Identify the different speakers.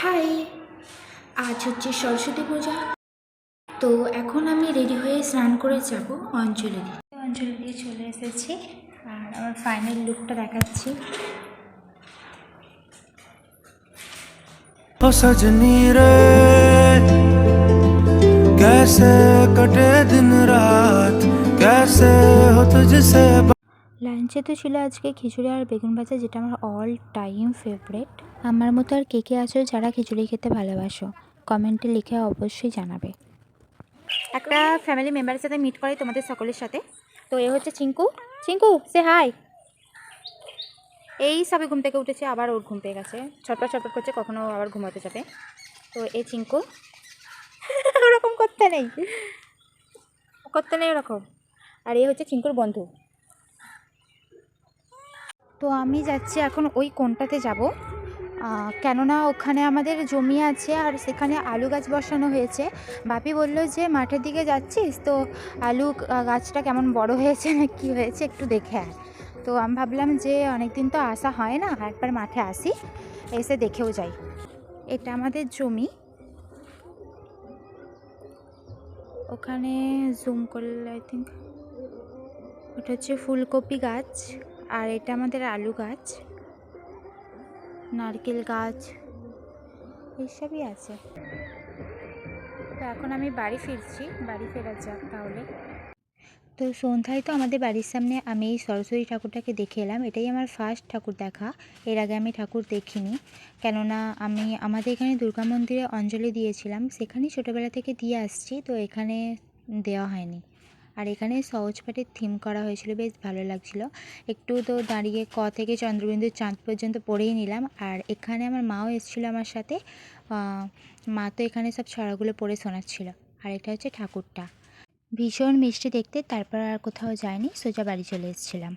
Speaker 1: High, আজ হচ্ছে সরস্বতী পূজা। তো এখন আমি রেডি হয়ে স্নান করে যাব অঞ্জলি দিয়ে চলে এসেছি। আর আমার ফাইনাল লুকটা দেখাচ্ছি।
Speaker 2: ओ सजनी रे कैसे कटे दिन रात कैसे हो तुझसे।
Speaker 1: লাঞ্চে তো ছিল আজকে খিচুড়ি আর বেগুন ভাজা, যেটা আমার অল টাইম ফেভারেট। আমার মতো আর কে কে আছো যারা খিচুড়ি খেতে ভালোবাসো, কমেন্টে লিখে অবশ্যই জানাবে। একটা ফ্যামিলি মেম্বারের সাথে মিট করাই তোমাদের সকলের সাথে। তো এ হচ্ছে চিঙ্কু। চিঙ্কু সে হাই। এই সবে ঘুম থেকে উঠেছে, আবার ওর ঘুম পেয়ে গেছে, ছটপট ছটপট করছে, কখনো আবার ঘুমাতে যাবে। তো এই চিঙ্কু ওরকম করতে নেই ওরকম। আর এই হচ্ছে চিঙ্কুর বন্ধু। তো আমি যাচ্ছি এখন ওই কোণটাতে যাব, কেননা ওখানে আমাদের জমি আছে আর সেখানে আলু গাছ বসানো হয়েছে। বাপি বলল যে মাঠের দিকে যাচ্ছিস তো আলু গাছটা কেমন বড় হয়েছে না কি হয়েছে একটু দেখে আয়। তো আমি ভাবলাম যে অনেক দিন তো আসা হয় না, একবার মাঠে আসি, এসে দেখেও যাই। এটা আমাদের জমি, ওখানে জুম করলে আই থিঙ্ক ওটা হচ্ছে ফুলকপি গাছ, আর এটা আমাদের আলু গাছ, নারকেল গাছ, এইসবই আছে। তো এখন আমি বাড়ি ফিরছি, বাড়ি ফেরা যাক তাহলে। তো সন্ধ্যায় তো আমাদের বাড়ির সামনে আমি এই সরস্বতী ঠাকুরটাকে দেখে এলাম। এটাই আমার ফার্স্ট ঠাকুর দেখা, এর আগে আমি ঠাকুর দেখিনি। কেননা আমি আমাদের এখানে দুর্গা মন্দিরে অঞ্জলি দিয়েছিলাম, সেখানেই ছোটোবেলা থেকে দিয়ে আসছি, তো এখানে দেওয়া হয়নি। আর এখানে সহজ পাঠের থিম করা হয়েছিল, বেশ ভালো লাগছিলো। একটু তো দাঁড়িয়ে ক থেকে চন্দ্রবিন্দু চাঁদ পর্যন্ত পড়েই নিলাম। আর এখানে আমার মাও এসেছিলো আমার সাথে, মা তো এখানে সব ছড়াগুলো পড়ে শোনাচ্ছিল। আর এটা হচ্ছে ঠাকুরটা, ভীষণ মিষ্টি দেখতে। তারপর আর কোথাও যায়নি, সোজা বাড়ি চলে এসেছিলাম।